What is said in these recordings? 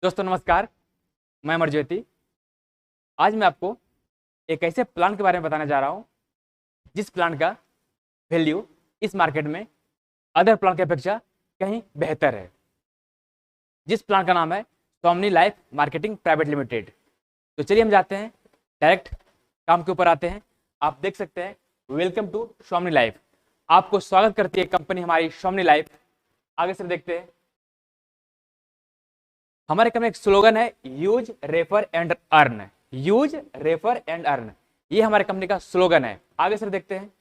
दोस्तों नमस्कार, मैं अमर ज्योति। आज मैं आपको एक ऐसे प्लान के बारे में बताने जा रहा हूँ जिस प्लान का वैल्यू इस मार्केट में अदर प्लान की अपेक्षा कहीं बेहतर है। जिस प्लान का नाम है Somani life marketing private limited. तो चलिए हम जाते हैं, डायरेक्ट काम के ऊपर आते हैं। आप देख सकते हैं, वेलकम टू सोमनी लाइफ। आपको स्वागत करती है कंपनी हमारी सोमनी लाइफ। आगे से देखते हैं, हमारे कंपनी एक स्लोगन है use refer and earn. Use refer and earn, ये हमारे कंपनी का स्लोगन है। आगे से देखते हैं,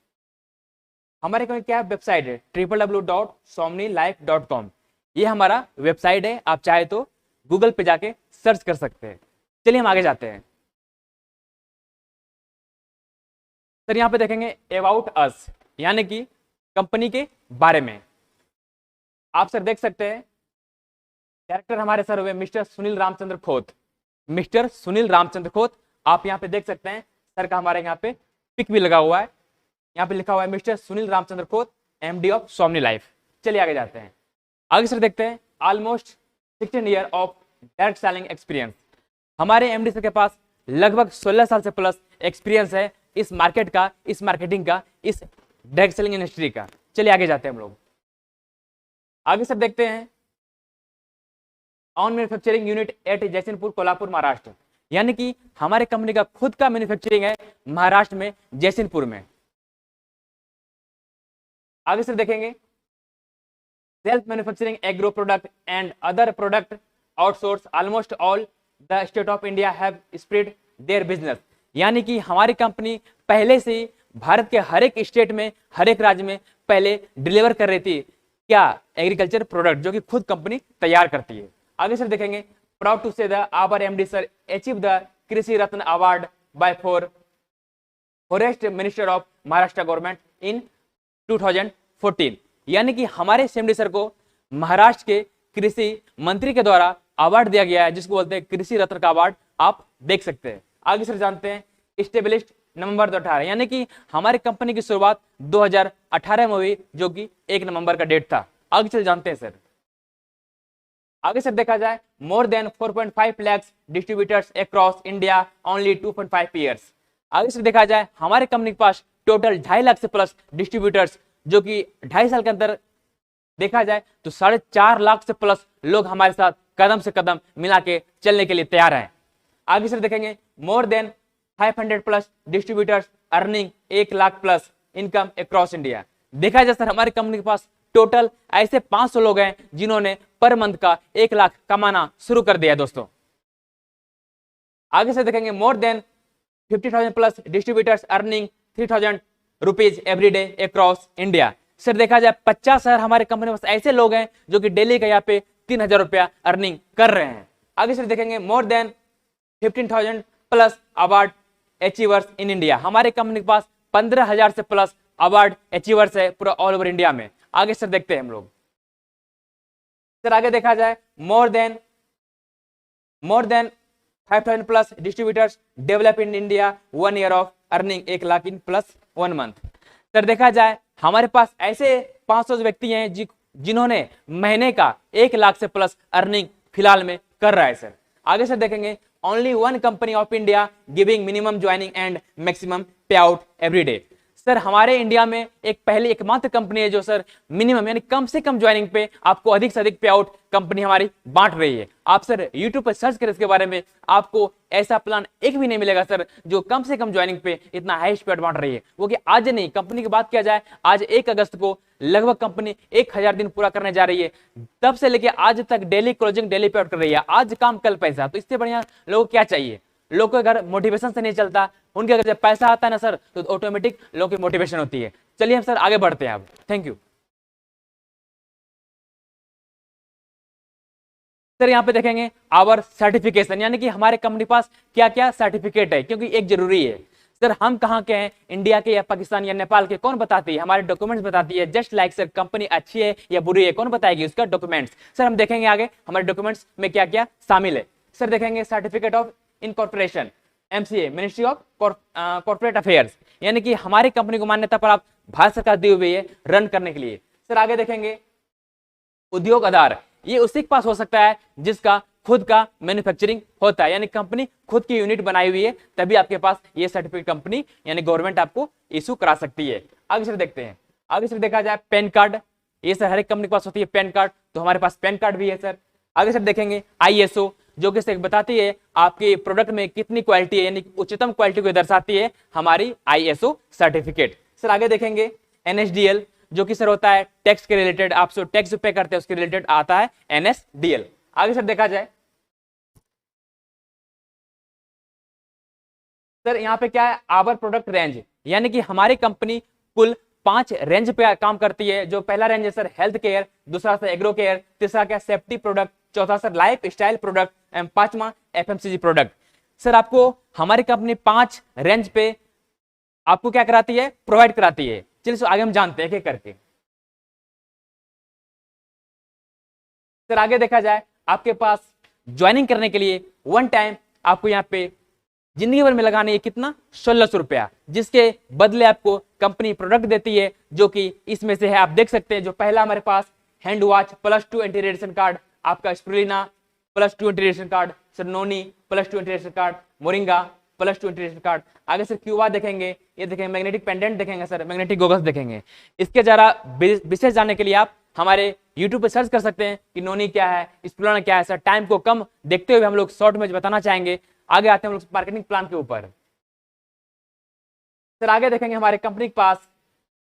हमारे कंपनी क्या वेबसाइट है www.somnilife.com। ये हमारा वेबसाइट है, आप चाहे तो गूगल पे जाके सर्च कर सकते हैं। चलिए हम आगे जाते हैं। सर यहाँ पे देखेंगे अबाउट अस, यानी कि कंपनी के बारे में। आप सर देख सकते हैं, डायरेक्टर हमारे सर हुए मिस्टर सुनील रामचंद्र खोत। मिस्टर सुनील रामचंद्र खोत, आप यहाँ पे देख सकते हैं सर का हमारे यहाँ पे पिक भी लगा हुआ है। यहाँ पे लिखा हुआ है mister Sunil Ramchandra Khot, MD of Somani life. चलिए आगे जाते हैं। आगे सर देखते हैं, almost 16 year of direct selling experience. हमारे एमडी सर के पास लगभग 16 साल से प्लस एक्सपीरियंस है इस मार्केट का, इस मार्केटिंग का, इस डायरेक्ट सेलिंग इंडस्ट्री का। चलिए आगे जाते हैं हम लोग। आगे सर देखते हैं, on manufacturing unit at Jaysingpur Kolhapur Maharashtra, यानी कि हमारे कंपनी का खुद का मैन्युफैक्चरिंग है महाराष्ट्र में, जयसिंहपुर में। आगे से देखेंगे, self manufacturing agro product and other product outsource almost all the state of India have spread their business, यानी कि हमारी कंपनी पहले से ही भारत के हर एक स्टेट में, हर एक राज्य में पहले डिलीवर कर रही थी क्या एग्रीकल्चर प्रोडक्ट, जो कि खुद कंपनी तैयार करती है। आगे सर देखेंगे, proud to say the our MD sir achieve the Krishi Ratna award by forest minister of Maharashtra government in 2014, यानी कि हमारे एमडी सर को महाराष्ट्र के कृषि मंत्री के द्वारा अवार्ड दिया गया है, जिसको बोलते हैं कृषि रत्न का अवार्ड। आप देख सकते हैं। आगे सर जानते हैं, स्टेब्लिश्ड नवंबर 2018, यानी कि हमारी कंपनी की शुरुआत 2018 में हुई, जो कि 1 नवंबर का डेट था। आगे चल जानते हैं सर। आगे से देखा जाए, more than 4.5 lakh distributors across India only 2.5 years. आगे से देखा जाए, हमारे कंपनी के पास टोटल 2.5 लाख से प्लस डिस्ट्रीब्यूटर्स, जो कि 2.5 साल के अंदर देखा जाए तो 4.5 लाख से प्लस लोग हमारे साथ कदम से कदम मिला के चलने के लिए तैयार हैं। आगे से देखेंगे, more than 500 plus distributors earning 1 lakh plus income across India. देखा जाए सर, हमारी कंपनी के पास टोटल ऐसे 500 लोग हैं जिन्होंने पर मंथ का 1 लाख कमाना शुरू कर दिया है दोस्तों। आगे से देखेंगे, more than 50,000 plus distributors earning 3,000 rupees every day across India. Sir देखा जाए 50,000 हमारे कंपनी में ऐसे लोग हैं जो कि डेली का यहाँ पे 3,000 रुपया अर्निंग कर रहे हैं। आगे से देखेंगे, more than 15,000 plus award achievers in India. हमारे कंपनी के पास 15,000 से प्लस अवार्ड अचीवर्स है पूरा ऑल ओवर इंडिया में। आगे सर देखते हैं हम लोग। सर आगे देखा जाए, more than 5,000 plus distributors develop in India 1 year of earning 1 lakh in plus 1 month. Sir देखा जाए, हमारे पास ऐसे 500 व्यक्ति हैं जिन्होंने महीने का 1 लाख से प्लस अर्निंग फिलहाल में कर रहा है सर। आगे से देखेंगे, only 1 company of India giving minimum joining and maximum पे आउट एवरी डे। सर हमारे इंडिया में एकमात्र कंपनी है जो सर मिनिमम यानी कम से कम ज्वाइनिंग पे आपको अधिक से अधिक पे आउट कंपनी हमारी बांट रही है। आप सर यूट्यूब पर सर्च करें इसके बारे में, आपको ऐसा प्लान एक भी नहीं मिलेगा सर जो कम से कम ज्वाइनिंग पे इतना हाईएस्ट पे आउट बांट रही है। वो कि आज नहीं, कंपनी की बात किया जाए, आज 1 अगस्त को लगभग कंपनी 1000 दिन पूरा करने जा रही है। तब से लेके आज तक डेली क्लोजिंग, डेली पे आउट कर रही है। आज काम कल पैसा, तो इससे बढ़िया लोगों को क्या चाहिए। लोग को अगर मोटिवेशन से नहीं चलता, उनके अगर जब पैसा आता है ना सर, तो ऑटोमेटिक लोग की मोटिवेशन होती है। चलिए हम सर आगे बढ़ते हैं अब। Thank you sir. यहाँ पे देखेंगे आवर सर्टिफिकेशन, यानी कि हमारे कंपनी पास क्या क्या सर्टिफिकेट है, क्योंकि एक जरूरी है। सर हम कहाँ के हैं, इंडिया के या पाकिस्तान या नेपाल के, कौन बताती है, हमारे डॉक्यूमेंट्स बताती है। जस्ट लाइक सर कंपनी अच्छी है या बुरी है, कौन बताएगी, उसका डॉक्यूमेंट्स। सर हम देखेंगे आगे हमारे डॉक्यूमेंट्स में क्या क्या शामिल है। सर देखेंगे, certificate of incorporation MCA ministry of corporate affairs, यानी कि हमारी कंपनी को मान्यता पर आप भारत सरकार दी हुई है रन करने के लिए। सर आगे देखेंगे, उद्योग आधार, ये उसी के पास हो सकता है जिसका खुद का मैन्युफैक्चरिंग होता है, यानी कंपनी खुद की यूनिट बनाई हुई है, तभी आपके पास ये सर्टिफिकेट कंपनी यानी गवर्नमेंट आपको इशू करा सकती है। आगे से देखते हैं, आगे से देखा जाए पैन कार्ड, ये सर हर एक कंपनी के पास होती है पैन कार्ड, तो हमारे पास पैन कार्ड भी है सर। आगे से देखेंगे ISO, जो कि बताती है आपके प्रोडक्ट में कितनी क्वालिटी है, यानी उच्चतम क्वालिटी को दर्शाती है हमारी ISO सर्टिफिकेट। सर आगे देखेंगे NSDL, जो कि सर होता है टैक्स के रिलेटेड, आप जो टैक्स पे करते हैं उसके रिलेटेड आता है NSDL। आगे सर देखा जाए सर यहाँ पे क्या है, आवर प्रोडक्ट रेंज, यानी कि हमारी कंपनी कुल 5 रेंज पे काम करती है। जो पहला रेंज है सर हेल्थ केयर, दूसरा सर एग्रो केयर, तीसरा क्या सेफ्टी प्रोडक्ट, चौथा sir life style product and पांचवा FMCG प्रोडक्ट। सर आपको हमारी कंपनी 5 रेंज पे आपको क्या कराती है, प्रोवाइड कराती है। चलिए आगे हम जानते हैं एक एक करके। सर आगे देखा जाए आपके पास ज्वाइनिंग करने के लिए वन टाइम आपको यहाँ पे जिंदगी भर में लगाने है कितना, 1600 रुपया, जिसके बदले आपको कंपनी प्रोडक्ट देती है, जो कि इसमें से है, आप देख सकते हैं। जो पहला हमारे पास हैंड वॉच +2 एंटी-रेडिएशन कार्ड, आपका स्पिरुलिना +2 एंटी-रेडिएशन कार्ड, सर नोनी +2 anti-radiation card, moringa +2 anti-radiation card. आगे सर क्यूबा देखेंगे, ये देखेंगे मैग्नेटिक पेंडेंट देखेंगे सर, मैग्नेटिक गॉगल्स देखेंगे। इसके जरा विशेष जानने के लिए आप हमारे YouTube पे सर्च कर सकते हैं कि नोनी क्या है, स्पिरुलिना क्या है। सर टाइम को कम देखते हुए हम लोग शॉर्ट में बताना चाहेंगे। आगे आते हैं हम लोग मार्केटिंग प्लान के ऊपर। सर आगे देखेंगे हमारे कंपनी के पास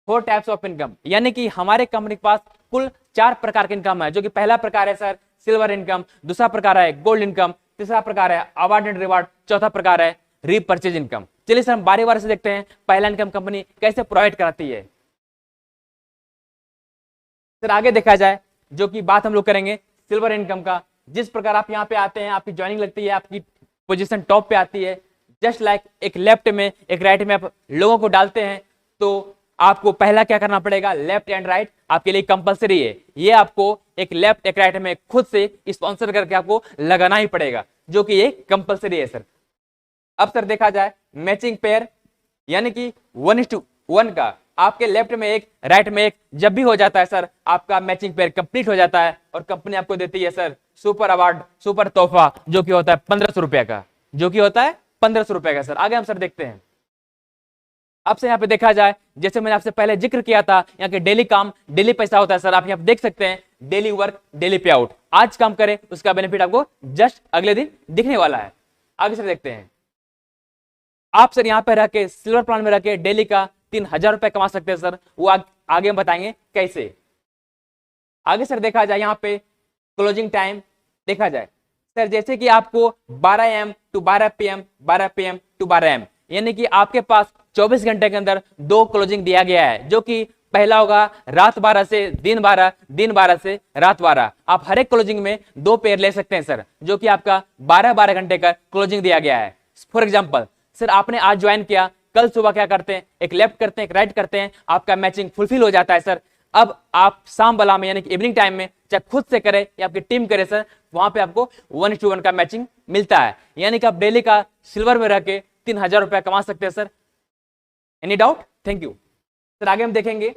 4 टाइप्स ऑफ इनकम, यानी कि हमारे कंपनी के पास कुल 4 प्रकार की इनकम है। जो कि पहला प्रकार है सर सिल्वर इनकम, दूसरा प्रकार है गोल्ड इनकम, तीसरा प्रकार है अवार्ड एंड रिवार्ड, चौथा प्रकार है रीपरचेज इनकम। चलिए सर हम बारी बारी से देखते हैं पहला इनकम कंपनी कैसे प्रोवाइड कराती है। सर आगे देखा जाए जो कि बात हम लोग करेंगे सिल्वर इनकम का। जिस प्रकार आप यहाँ पे आते हैं, आपकी ज्वाइनिंग लगती है, आपकी पोजीशन टॉप पे आती है, जस्ट लाइक एक लेफ्ट में एक राइट में आप लोगों को डालते हैं, तो आपको पहला क्या करना पड़ेगा, लेफ्ट एंड राइट आपके लिए कंपलसरी है। ये आपको एक लेफ्ट एक राइट में खुद से स्पॉन्सर करके आपको लगाना ही पड़ेगा, जो कि ये कंपलसरी है सर। अब सर देखा जाए मैचिंग पेयर, यानी कि 1:1 का आपके लेफ्ट में एक राइट में एक जब भी हो जाता है सर, आपका मैचिंग पेयर कंप्लीट हो जाता है और कंपनी आपको देती है सर सुपर अवार्ड, सुपर तोहफा, जो कि होता है 1500 रुपए का, जो कि होता है 1500 रुपए का। सर आगे हम सर देखते हैं। अब से यहाँ पे देखा जाए, जैसे मैंने आपसे पहले जिक्र किया था, यहाँ के डेली काम डेली पैसा होता है सर। आप यहाँ पे देख सकते हैं डेली वर्क डेली पे आउट, आज काम करें उसका बेनिफिट आपको जस्ट अगले दिन दिखने वाला है। आगे सर देखते हैं, आप सर यहाँ पे रह के सिल्वर प्लान में रह के डेली का 3000 रुपए कमा सकते हैं सर। वो आगे हम बताएंगे कैसे। आगे सर देखा जाए यहाँ पे क्लोजिंग टाइम देखा जाए सर, जैसे कि आपको 12 AM to 12 PM, 12 PM to 12 AM, यानी कि आपके पास 24 घंटे के अंदर 2 क्लोजिंग दिया गया है। जो कि पहला होगा रात 12 से दिन 12, दिन 12 से रात 12। आप हर एक क्लोजिंग में 2 पेयर ले सकते हैं सर, जो कि आपका 12-12 घंटे का क्लोजिंग दिया गया है। फॉर एग्जाम्पल सर आपने आज ज्वाइन किया, कल सुबह क्या करते हैं, एक लेफ्ट करते हैं एक राइट करते हैं, आपका मैचिंग फुलफिल हो जाता है सर। अब आप शाम वाला में यानी कि इवनिंग टाइम में चाहे खुद से करें या आपकी टीम करे सर, वहां पे आपको 1:1 का मैचिंग मिलता है। यानी कि आप डेली का सिल्वर में रह के 3000 रुपया कमा सकते हैं sir. Any doubt? Thank you sir. आगे हम देखेंगे,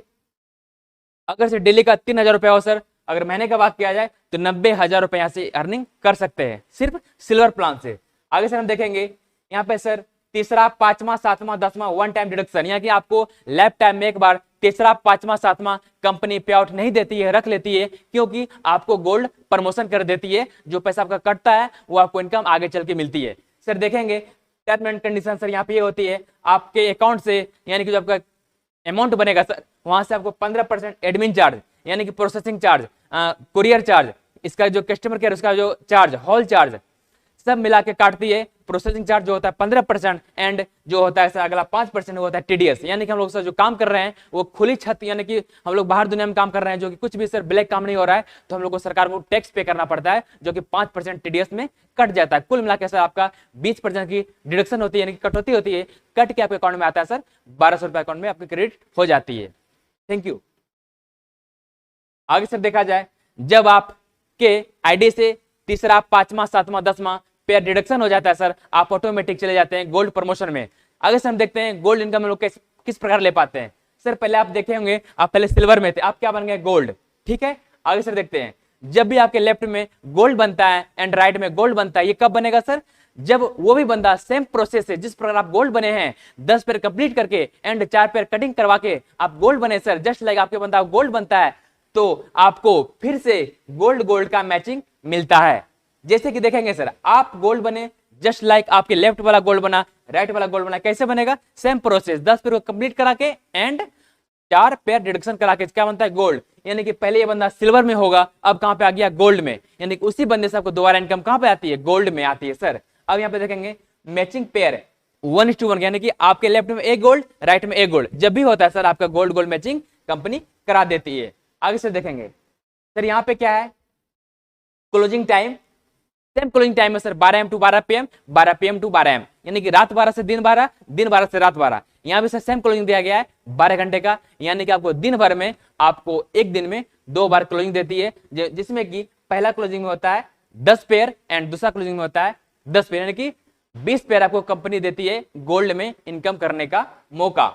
अगर सर डेली का 3000 रुपया हो सर, अगर महीने का बात किया जाए तो 90,000 रुपए यहाँ से अर्निंग कर सकते हैं सिर्फ सिल्वर प्लान से। आगे सर हम देखेंगे यहाँ पे सर तीसरा, पांचवा, सातवां, 10वां वन टाइम डिडक्शन, यानी कि आपको लाइफ टाइम में एक बार तीसरा, पांचवा, सातवां कंपनी पे आउट नहीं देती है, रख लेती है, क्योंकि आपको गोल्ड प्रमोशन कर देती है। जो पैसा आपका कटता है वो आपको इनकम आगे चल के मिलती है। सर देखेंगे टर्म एंड कंडीशन सर यहाँ पे ये होती है, आपके अकाउंट से यानी कि जो आपका अमाउंट बनेगा सर, वहां से आपको 15% एडमिन चार्ज यानी कि प्रोसेसिंग चार्ज, कुरियर चार्ज, इसका जो कस्टमर केयर उसका जो चार्ज, हॉल चार्ज सब मिला के काटती है। प्रोसेसिंग चार्ज जो होता है 15% एंड जो होता है सर अगला 5% वो होता है TDS। यानी कि हम लोग सर जो काम कर रहे हैं वो खुली छत, यानी कि हम लोग बाहर दुनिया में काम कर रहे हैं, जो कि कुछ भी सर ब्लैक काम नहीं हो रहा है, तो हम लोग को सरकार को टैक्स पे करना पड़ता है, जो कि 5% TDS में कट जाता है। कुल मिलाकर सर आपका 20% की डिडक्शन होती है, यानी कि कटौती होती है, कट के आपके अकाउंट में आता है सर 1200 रुपए अकाउंट में आपकी क्रेडिट हो जाती है। Thank you. आगे सर देखा जाए, जब आपके आईडी से तीसरा, पांचवा, सातवां, 10वां पेयर डिडक्शन हो जाता है सर, आप ऑटोमेटिक चले जाते हैं गोल्ड प्रमोशन में। आगे से हम देखते हैं गोल्ड इनकम लोग किस प्रकार ले पाते हैं। सर पहले आप देखे होंगे, आप पहले सिल्वर में थे, आप क्या बन गए, गोल्ड। ठीक है, आगे सर देखते हैं, जब भी आपके लेफ्ट में गोल्ड बनता है एंड राइट में गोल्ड बनता है, ये कब बनेगा सर? जब वो भी बंदा सेम प्रोसेस से जिस प्रकार आप गोल्ड बने हैं 10 पेयर कंप्लीट करके एंड 4 पेयर कटिंग करवा के आप गोल्ड बने सर, जस्ट लाइक आपके बंदा गोल्ड बनता है तो आपको फिर से गोल्ड गोल्ड का मैचिंग मिलता है। जैसे कि देखेंगे सर, आप गोल्ड बने जस्ट लाइक आपके लेफ्ट वाला गोल्ड बना, राइट वाला गोल्ड बना, कैसे बनेगा? सेम प्रोसेस 10 पेयर को कंप्लीट करा के एंड 4 पेयर डिडक्शन करा के क्या बनता है? गोल्ड। यानी कि पहले ये बंदा सिल्वर में होगा, अब कहां पे आ गया? गोल्ड में। यानी कि उसी बंदे से आपको दोबारा इनकम कहां पे आती है? गोल्ड में आती है सर। अब यहाँ पे देखेंगे मैचिंग पेयर 1:1, यानी कि आपके लेफ्ट में एक गोल्ड, राइट में एक गोल्ड, जब भी होता है सर आपका गोल्ड गोल्ड मैचिंग कंपनी करा देती है। आगे से देखेंगे सर, यहाँ पे क्या है? Closing time, same closing time है sir 12 AM to 12 PM, 12 PM to 12 AM, यानी कि रात 12 से दिन 12, दिन 12 से रात 12। यहाँ भी सर सेम क्लोजिंग दिया गया है 12 घंटे का, यानी कि आपको दिन भर में आपको एक दिन में 2 बार क्लोजिंग देती है, जिसमें कि पहला क्लोजिंग में होता है 10 पेयर एंड दूसरा क्लोजिंग में होता है 10 पेयर, यानी कि 20 पेयर आपको कंपनी देती है गोल्ड में इनकम करने का मौका।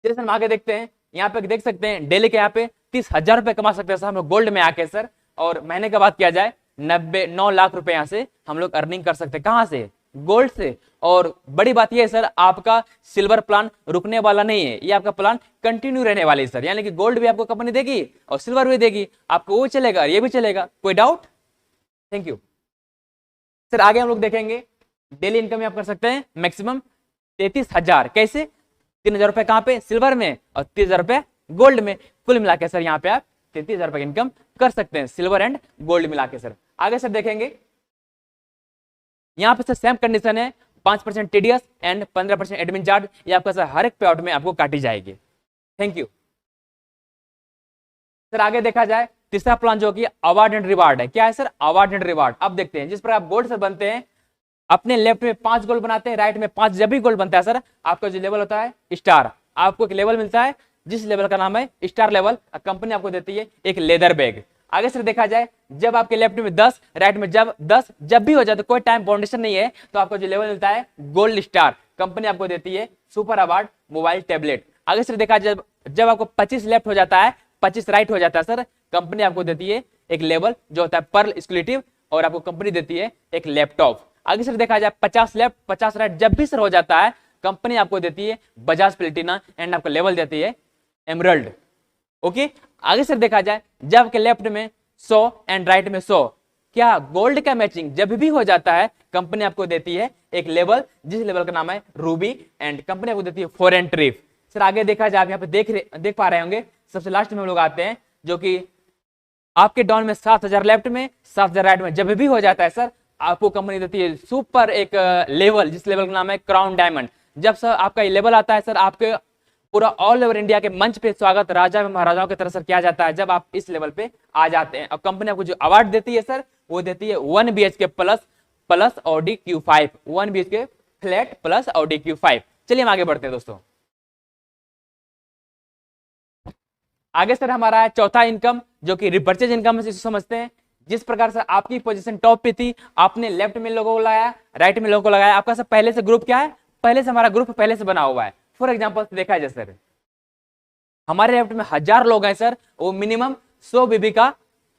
जैसे हम आगे देखते हैं, यहाँ पे देख सकते हैं डेली के यहाँ पे 30,000 रुपए कमा सकते हैं सर हम लोग गोल्ड में आके सर। और महीने का बात किया जाए 9 लाख रुपए यहाँ से हम लोग अर्निंग कर सकते हैं। कहाँ से? गोल्ड से। और बड़ी बात यह है सर, आपका सिल्वर प्लान रुकने वाला नहीं है, ये आपका प्लान कंटिन्यू रहने वाली है सर। यानी कि गोल्ड भी आपको कंपनी देगी और सिल्वर भी देगी, आपको वो चलेगा ये भी चलेगा, कोई डाउट? Thank you sir. आगे हम लोग देखेंगे डेली इनकम आप कर सकते हैं मैक्सिमम 33,000। कैसे? 3,000 रुपए कहाँ पे? सिल्वर में, और 30,000 रुपए गोल्ड में। कुल मिला के सर यहाँ पे आप 33,000 रुपए की इनकम कर सकते हैं सिल्वर एंड गोल्ड मिला के सर। आगे सर देखेंगे, यहाँ पे सर सेम कंडीशन है, 5% टीडीएस एंड 15% एडमिन चार्ज, ये आपका सर हर एक पे आउट में आपको काटी जाएगी। Thank you sir. आगे देखा जाए तीसरा प्लान जो कि अवार्ड एंड रिवार्ड है। क्या है सर? Award and reward. अब देखते हैं, जिस पर आप गोल्ड सर बनते हैं, अपने लेफ्ट में 5 गोल बनाते हैं, राइट में 5, जब भी गोल बनता है सर आपका जो लेवल होता है स्टार, आपको एक लेवल मिलता है जिस लेवल का नाम है स्टार लेवल, कंपनी आपको देती है एक लेदर बैग। आगे से देखा जाए, जब आपके लेफ्ट में 10, राइट में जब 10 जब भी हो जाए तो कोई टाइम बाउंडेशन नहीं है, तो आपको जो लेवल मिलता है गोल्ड स्टार, कंपनी आपको देती है सुपर अवार्ड मोबाइल टैबलेट। आगे से देखा जाए, जब आपको 25 लेफ्ट हो जाता है, 25 राइट हो जाता है सर, कंपनी आपको देती है एक लेवल जो होता है पर्ल एक्सक्लूसिव, और आपको कंपनी देती है एक लैपटॉप। आगे से देखा जाए 50 लेफ्ट 50 राइट जब भी सर हो जाता है, कंपनी आपको देती है बजाज प्लेटिना एंड आपको लेवल देती है एमरल्ड। ओके। आगे से देखा जाए, जब आपके लेफ्ट में 100 एंड राइट में 100, क्या गोल्ड का मैचिंग जब भी हो जाता है, कंपनी आपको देती है एक लेवल जिस लेवल का नाम है रूबी, एंड कंपनी आपको देती है फॉरेन ट्रिप। सर आगे देखा जाए, आप यहाँ पे देख पा रहे होंगे, सबसे लास्ट में हम लोग आते हैं जो कि आपके डाउन में 7,000 लेफ्ट में 7,000 राइट में जब भी हो जाता है सर, आपको कंपनी देती है सुपर एक लेवल जिस लेवल का नाम है क्राउन डायमंड। जब सर आपका ये लेवल आता है सर, आपके पूरा ऑल ओवर इंडिया के मंच पे स्वागत राजा एवं महाराजाओं की तरफ से किया जाता है जब आप इस लेवल पे आ जाते हैं। अब कंपनी आपको जो अवार्ड देती है सर, वो देती है 1 BHK plus Audi Q5, 1 BHK flat plus Audi Q5। चलिए हम आगे बढ़ते हैं दोस्तों। आगे सर हमारा है चौथा इनकम जो कि रिपर्चेज इनकम है, समझते हैं। जिस प्रकार से आपकी पोजीशन टॉप पे थी, आपने लेफ्ट में लोगों को लगाया, राइट में लोगों को लगाया, आपका सर पहले से ग्रुप क्या है? पहले से हमारा ग्रुप पहले से बना हुआ है। फॉर एग्जांपल देखा जाए सर, हमारे लेफ्ट में 1000 लोग हैं सर, वो मिनिमम 100 बीबी का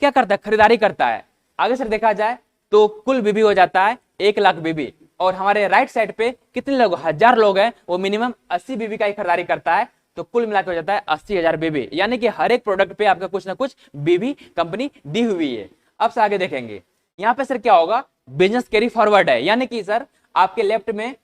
क्या करता है? खरीदारी करता है। आगे सर देखा जाए तो कुल बीबी हो जाता है 1 लाख बीबी, और हमारे राइट साइड पे कितने लोग? 1000 लोग हैं, वो मिनिमम 80 बीबी का ही खरीदारी करता है, तो कुल मिलाकर हो जाता है 80,000 बीबी। यानी कि हर एक प्रोडक्ट पे आपका कुछ ना कुछ बीबी कंपनी दी हुई है। अब से आगे देखेंगे, यहाँ पे सर क्या होगा? बिजनेस कैरी फॉरवर्ड है, यानी कि सर आपके लेफ्ट में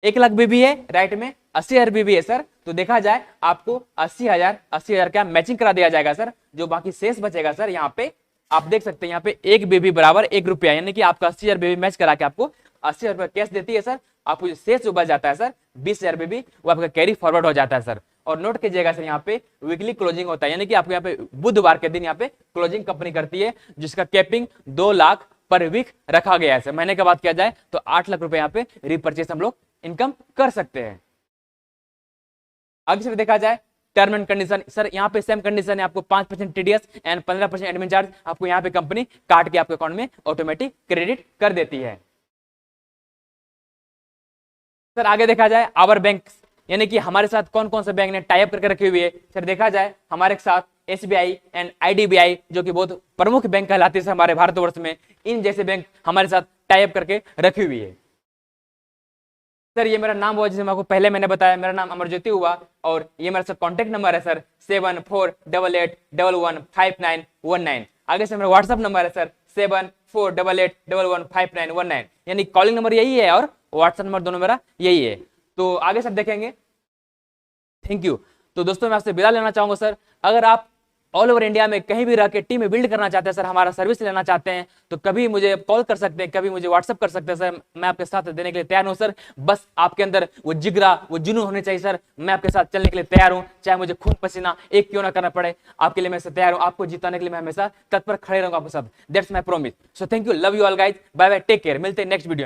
1 लाख बीबी है, राइट में 80,000 बीबी है सर, तो देखा जाए आपको 80,000 का मैचिंग करा दिया जाएगा सर। जो बाकी शेष बचेगा सर, यहाँ पे आप देख सकते हैं, यहाँ पे 1 बीबी बराबर 1 रुपया, यानी कि आपका 80,000 बीबी मैच करा के आपको 80,000 रुपया कैश देती है सर। आपको जो शेष जो बच जाता है सर 20,000 बीबी, वो आपका कैरी फॉरवर्ड हो जाता है सर। और नोट कीजिएगा सर, यहाँ पे वीकली क्लोजिंग होता है, यानी कि आपको यहाँ पे बुधवार के दिन यहाँ पे क्लोजिंग कंपनी करती है, जिसका कैपिंग 2 लाख पर वीक रखा गया है सर। महीने का बात किया जाए तो 8 लाख रुपए यहाँ पे रिपर्चेस हम लोग इनकम कर सकते हैं। आगे से देखा जाए टर्म एंड कंडीशन, सर यहाँ पे सेम कंडीशन है, आपको 5% टीडीएस एंड 15% एडमिन चार्ज आपको यहाँ पे कंपनी काट के आपके अकाउंट में ऑटोमेटिक क्रेडिट कर देती है। सर आगे देखा जाए आवर बैंक, यानी कि हमारे साथ कौन कौन से बैंक ने टाई अप करके रखी हुई है। सर देखा जाए हमारे साथ SBI एंड IDBI जो कि बहुत प्रमुख बैंक कहलाती है सर हमारे भारतवर्ष में, इन जैसे बैंक हमारे साथ टाई अप करके रखी हुई है। सर ये मेरा नाम हुआ, जिसे आपको पहले मैंने बताया, मेरा नाम अमरज्योति हुआ, और ये मेरा सर कॉन्टेक्ट नंबर है सर 7488115919। आगे से मेरा व्हाट्सअप नंबर है सर 7488115919, यानी कॉलिंग नंबर यही है और व्हाट्सएप नंबर दोनों मेरा यही है। तो आगे सब देखेंगे। Thank you. तो दोस्तों मैं आपसे विदा लेना चाहूंगा सर। अगर आप ऑल ओवर इंडिया में कहीं भी रह के टीम बिल्ड करना चाहते हैं सर, हमारा सर्विस लेना चाहते हैं, तो कभी मुझे कॉल कर सकते हैं, कभी मुझे व्हाट्सअप कर सकते हैं सर, मैं आपके साथ देने के लिए तैयार हूं सर। बस आपके अंदर वो जिगरा, वो जुनून होने चाहिए सर। मैं आपके साथ चलने के लिए तैयार हूं, चाहे मुझे खून पसीना एक क्यों ना करना पड़े, आपके लिए मैं तैयार हूं। आपको जिताने के लिए मैं हमेशा तत्पर खड़े रहूंगा आपके साथ। That's my promise. So thank you, love you all guys, bye bye, take care. मिलते हैं नेक्स्ट वीडियो।